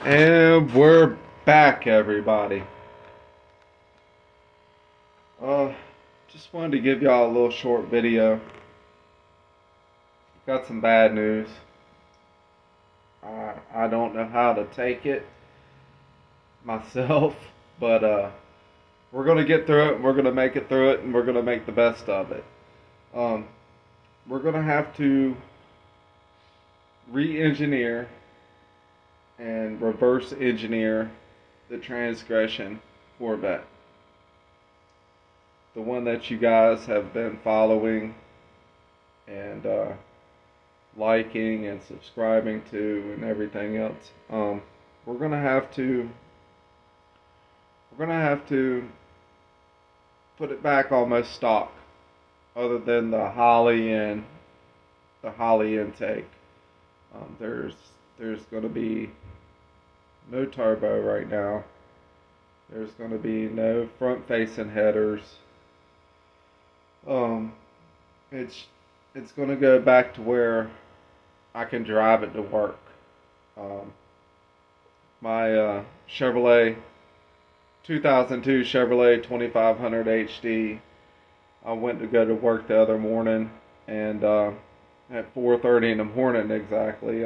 And we're back, everybody. Just wanted to give y'all a little short video. Got some bad news. I don't know how to take it myself, but we're gonna get through it. And we're gonna make it through it, and we're gonna make the best of it. We're gonna have to re-engineer and reverse engineer the Transgression Corvette. The one that you guys have been following and liking and subscribing to and everything else. We're gonna have to put it back almost stock, other than the Holley and the Holley intake. There's going to be no turbo right now. There's going to be no front-facing headers. It's going to go back to where I can drive it to work. My Chevrolet 2002 Chevrolet 2500 HD. I went to go to work the other morning, and at 4:30 in the morning exactly,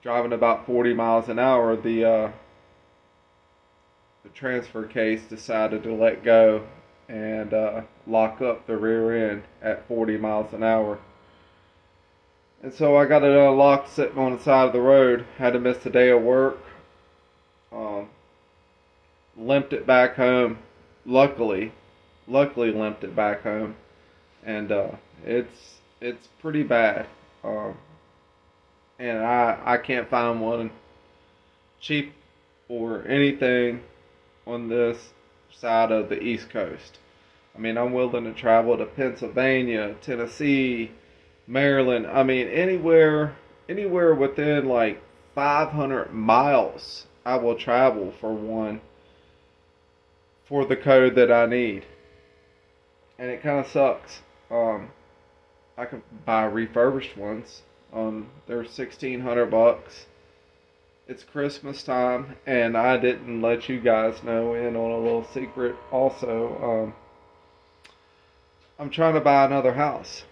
driving about 40 miles an hour, the transfer case decided to let go and lock up the rear end at 40 miles an hour. And so I got it unlocked sitting on the side of the road. Had to miss a day of work. Limped it back home. Luckily limped it back home. And it's pretty bad. And I can't find one cheap or anything on this side of the East Coast. I mean, I'm willing to travel to Pennsylvania, Tennessee, Maryland. I mean, anywhere within like 500 miles, I will travel for one, for the code that I need. And it kind of sucks. I could buy refurbished ones. They're $1,600. It's Christmas time, and I didn't let you guys know in on a little secret. Also, I'm trying to buy another house.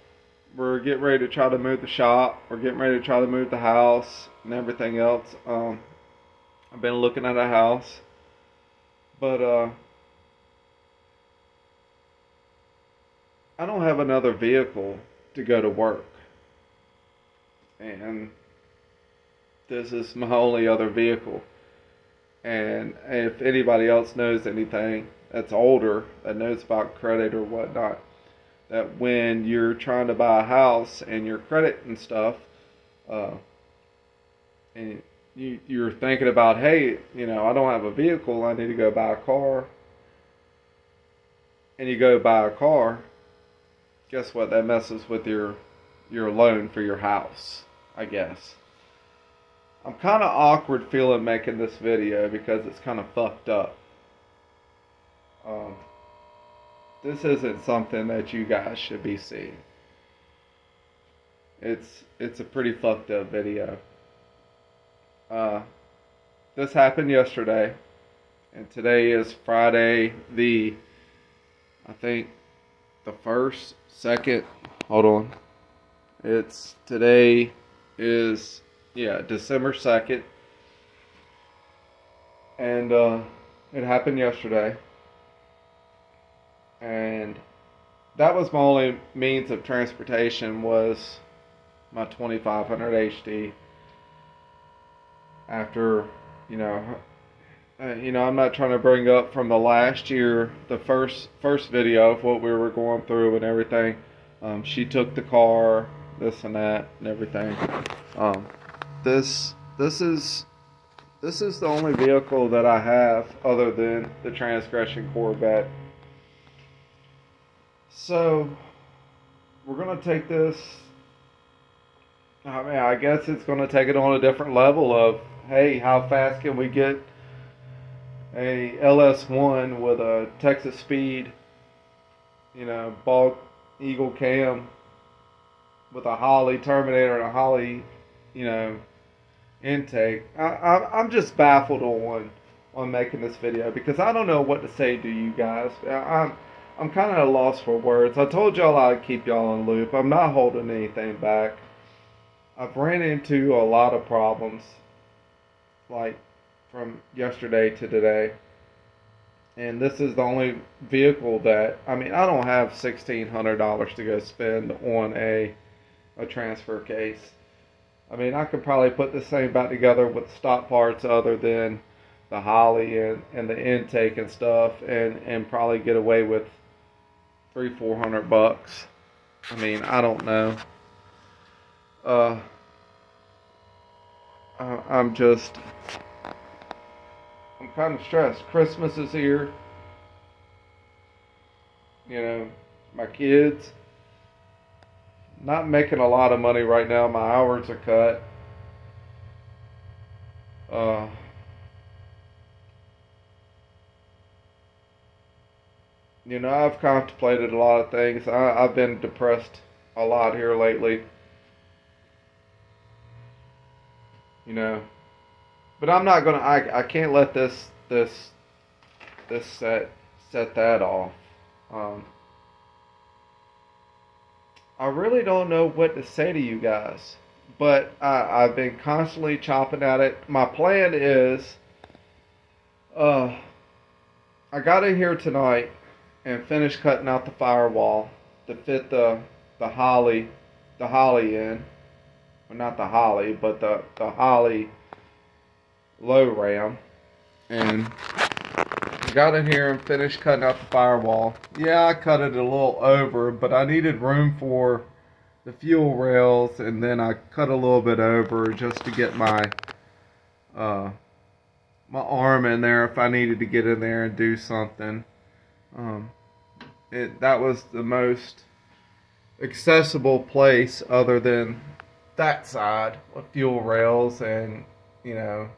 We're getting ready to try to move the shop. We're getting ready to try to move the house and everything else. I've been looking at a house, but I don't have another vehicle to go to work. And this is my only other vehicle. And if anybody else knows anything that's older, that knows about credit or whatnot, that when you're trying to buy a house and your credit and stuff, and you're thinking about, hey, I don't have a vehicle, I need to go buy a car. And you go buy a car, guess what? That messes with your loan for your house, I guess. I'm kind of awkward feeling making this video because it's kind of fucked up. This isn't something that you guys should be seeing. It's a pretty fucked up video. This happened yesterday, and today is Friday I think the 1st, 2nd, hold on. Today is, December 2nd. And it happened yesterday. And that was my only means of transportation, was my 2500 HD. After, I'm not trying to bring up from the last year, the first video of what we were going through and everything. She took the car, this and that and everything. This is the only vehicle that I have other than the Transgression Corvette. So we're gonna take this. I mean, I guess it's gonna take it on a different level of, hey, how fast can we get a LS1 with a Texas Speed, bulk Eagle cam with a Holley Terminator and a Holley, intake. I'm just baffled on making this video because I don't know what to say to you guys. I'm kind of at a loss for words. I told y'all I'd keep y'all in loop. I'm not holding anything back. I've ran into a lot of problems, like from yesterday to today. And this is the only vehicle that, I mean, I don't have $1,600 to go spend on a transfer case. I mean, I could probably put this thing back together with stock parts other than the Holley and the intake and stuff, and probably get away with $300-400. I mean, I don't know. I'm kind of stressed. Christmas is here. You know, my kids. Not making a lot of money right now. My hours are cut. You know, I've contemplated a lot of things. I've been depressed a lot here lately. You know, but I'm not gonna. I can't let this set that off. I really don't know what to say to you guys, but I've been constantly chopping at it. My plan is, I got in here tonight and finished cutting out the firewall to fit the Holley in. Well, not the Holley, but the Holley low ram, and got in here and finished cutting out the firewall. Yeah, I cut it a little over, but I needed room for the fuel rails, and then I cut a little bit over just to get my my arm in there if I needed to get in there and do something. That was the most accessible place other than that side with fuel rails and, you know,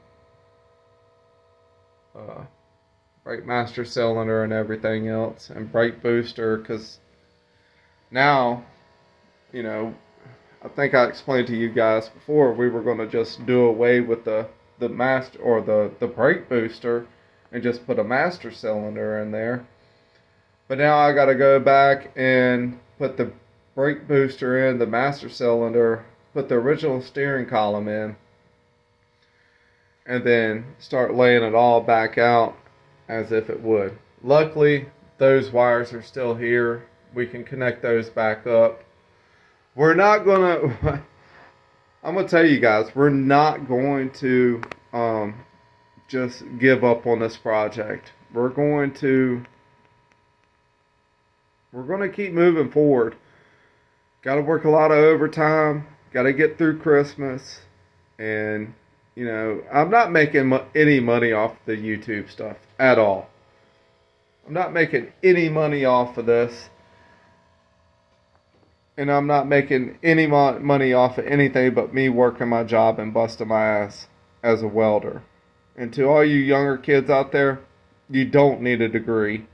brake master cylinder and everything else, and brake booster, because now, you know, I think I explained to you guys before, we were going to just do away with the master or the brake booster and just put a master cylinder in there. But now I got to go back and put the brake booster in, the master cylinder, put the original steering column in, and then start laying it all back out as if it would. Luckily, those wires are still here. We can connect those back up. We're not gonna, I'm gonna tell you guys, we're not going to just give up on this project. We're going to keep moving forward. Got to work a lot of overtime. Got to get through Christmas. And, you know, I'm not making any money off the YouTube stuff at all. I'm not making any money off of this. And I'm not making any money off of anything but me working my job and busting my ass as a welder. And to all you younger kids out there, you don't need a degree.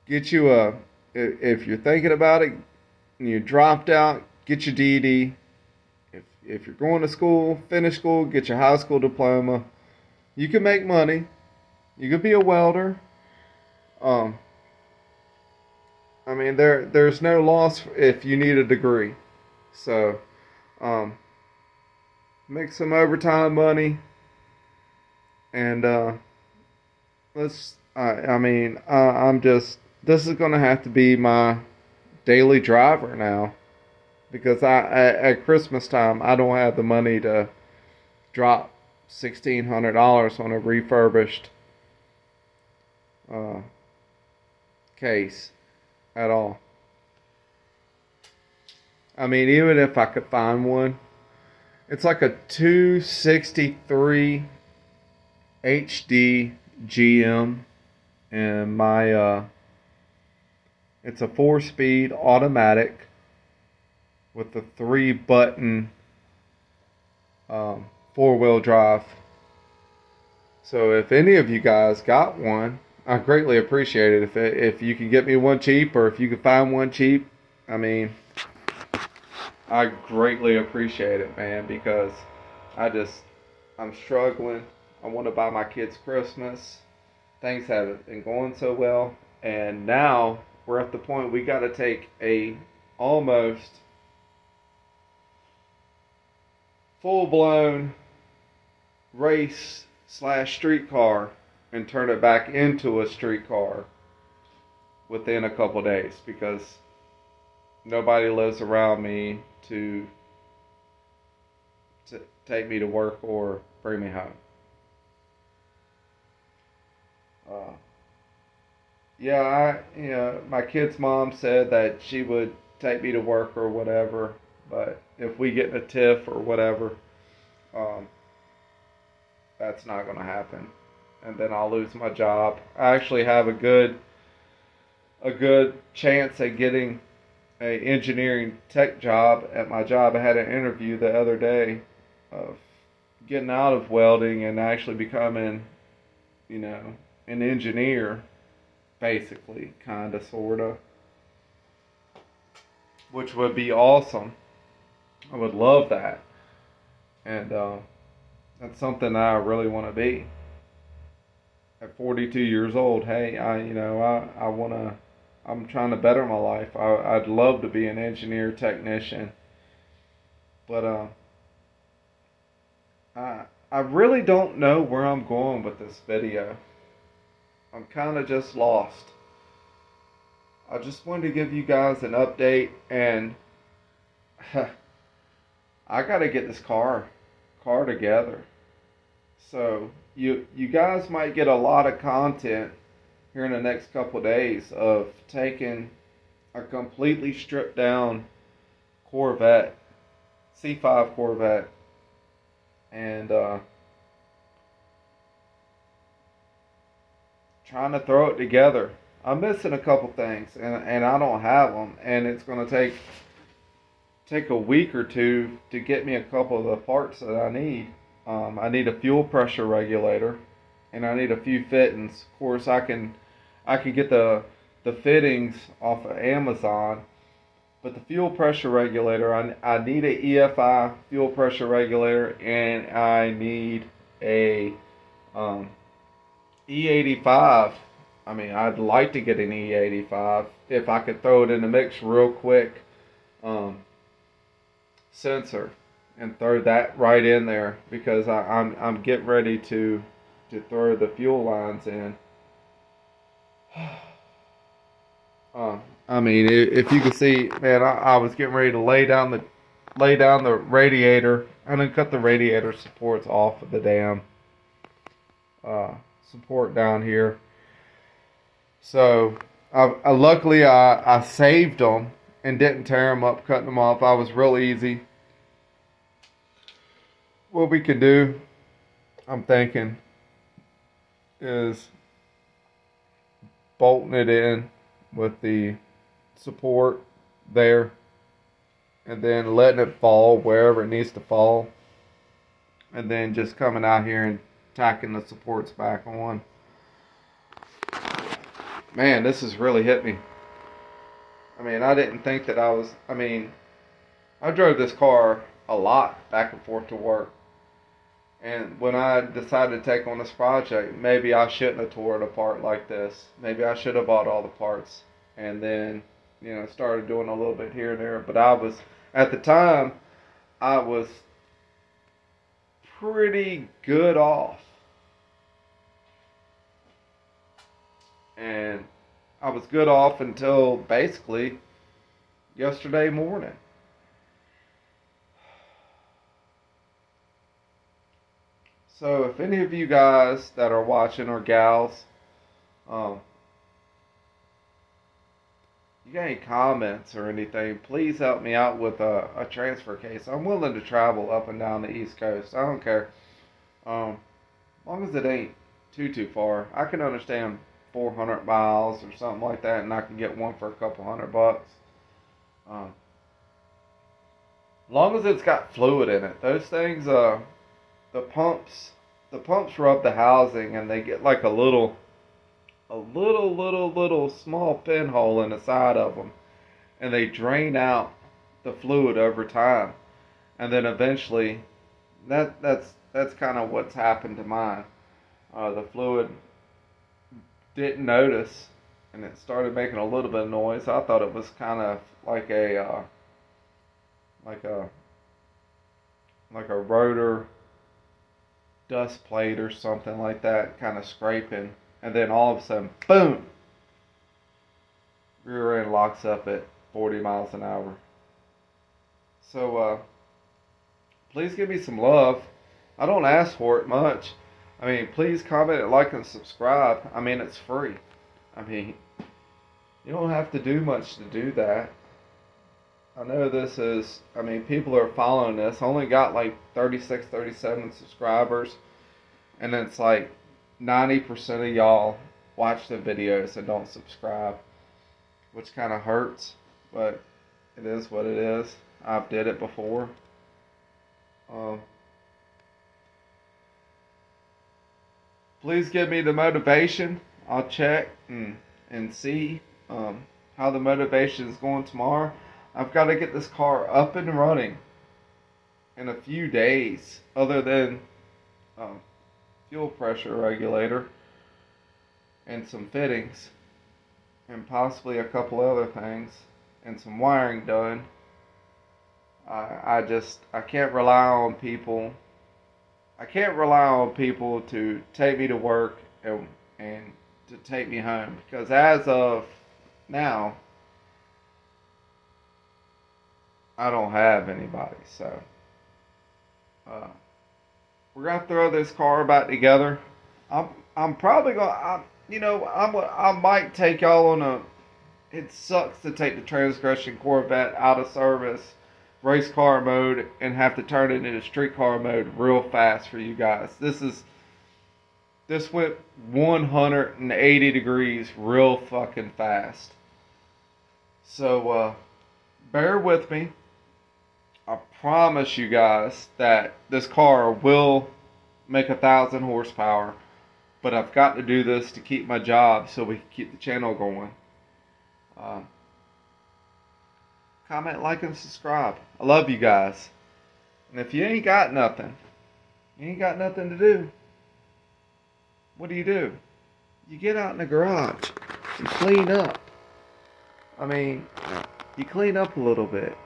Get you if you're thinking about it and you dropped out, get your DD. If you're going to school, finish school, get your high school diploma. You can make money. You could be a welder. I mean, there's no loss if you need a degree. So, make some overtime money, and I'm just, this is gonna have to be my daily driver now, because at Christmas time I don't have the money to drop $1,600 on a refurbished case at all. I mean, even if I could find one, it's like a 263 HD GM, and my it's a 4-speed automatic with the 3-button 4-wheel drive. So if any of you guys got one, I greatly appreciate it. If you can get me one cheap, or if you can find one cheap, I mean, I greatly appreciate it, man, because I just, I'm struggling. I want to buy my kids Christmas. Things haven't been going so well. And now we're at the point we got to take a almost full blown race slash streetcar and turn it back into a streetcar within a couple days because nobody lives around me to take me to work or bring me home. Uh, yeah, my kid's mom said that she would take me to work or whatever, but if we get in a tiff or whatever, um, that's not going to happen, and then I'll lose my job. I actually have a good chance at getting a engineering tech job at my job. I had an interview the other day of getting out of welding and actually becoming, an engineer, basically, kind of, sort of, which would be awesome. I would love that, and that's something I really want to be. At 42 years old, hey, I want to. I'm trying to better my life. I'd love to be an engineer technician, but I really don't know where I'm going with this video. I'm kind of just lost. I just wanted to give you guys an update, and I got to get this car together. So you guys might get a lot of content here in the next couple of days of taking a completely stripped down Corvette, C5 Corvette, and trying to throw it together. I'm missing a couple things, and I don't have them, and it's going to take a week or two to get me a couple of the parts that I need. I need a fuel pressure regulator, and I need a few fittings. Of course, I can get the fittings off of Amazon, but the fuel pressure regulator, I need a EFI fuel pressure regulator, and I need a E85. I mean, I'd like to get an E85 if I could throw it in the mix real quick. Sensor, and throw that right in there because I'm getting ready to throw the fuel lines in. I mean, if you can see, man, I was getting ready to lay down the radiator. I done cut the radiator supports off of the damn support down here. So luckily I saved them and didn't tear them up, cutting them off. I was real easy. What we could do, I'm thinking, is bolting it in with the support there, and then letting it fall wherever it needs to fall, and then just coming out here and tacking the supports back on. Man, this has really hit me. I mean, I didn't think that I drove this car a lot back and forth to work. And when I decided to take on this project, maybe I shouldn't have tore it apart like this. Maybe I should have bought all the parts and then, started doing a little bit here and there. But at the time, I was pretty good off. And I was good off until basically yesterday morning. So if any of you guys that are watching or gals, you got any comments or anything, please help me out with a transfer case. I'm willing to travel up and down the East Coast. I don't care. As long as it ain't too far. I can understand 400 miles or something like that, and I can get one for a couple $100. As long as it's got fluid in it. Those things, the pumps rub the housing, and they get like a little small pinhole in the side of them, and they drain out the fluid over time, and then eventually, that's kind of what's happened to mine. The fluid didn't notice, and it started making a little bit of noise. I thought it was kind of like like a like a rotor dust plate or something like that, kind of scraping, and then all of a sudden, boom! Rear end locks up at 40 miles an hour. So, please give me some love. I don't ask for it much. I mean, please comment, like, and subscribe. I mean, it's free. I mean, you don't have to do much to do that. I know this is, I mean, people are following this. I only got like 36, 37 subscribers. And it's like 90% of y'all watch the videos and don't subscribe, which kind of hurts, but it is what it is. I've did it before. Please give me the motivation. I'll check and see how the motivation is going tomorrow. I've got to get this car up and running in a few days, other than fuel pressure regulator and some fittings and possibly a couple other things and some wiring done. I can't rely on people. I can't rely on people to take me to work and to take me home, because as of now, I don't have anybody. So we're gonna throw this car back together. I'm probably gonna, I might take y'all on a. It sucks to take the Transgression Corvette out of service, race car mode, and have to turn it into street car mode real fast for you guys. This went 180 degrees real fucking fast. So bear with me. I promise you guys that this car will make 1,000 horsepower, but I've got to do this to keep my job so we can keep the channel going. Comment, like, and subscribe. I love you guys. And if you ain't got nothing to do, what do? You get out in the garage and clean up. I mean, you clean up a little bit.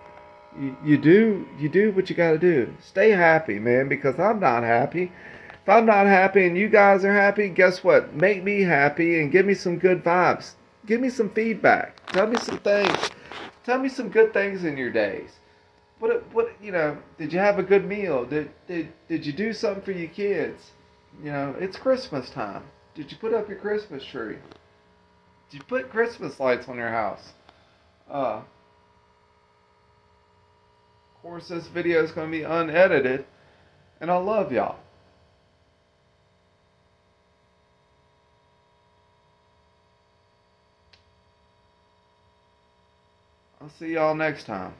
You do what you gotta do. Stay happy, man, because I'm not happy. If I'm not happy and you guys are happy, guess what? Make me happy and give me some good vibes. Give me some feedback. Tell me some things. Tell me some good things in your days. What did you have a good meal? Did you do something for your kids? It's Christmas time. Did you put up your Christmas tree? Did you put Christmas lights on your house? Of course, this video is going to be unedited, and I love y'all. I'll see y'all next time.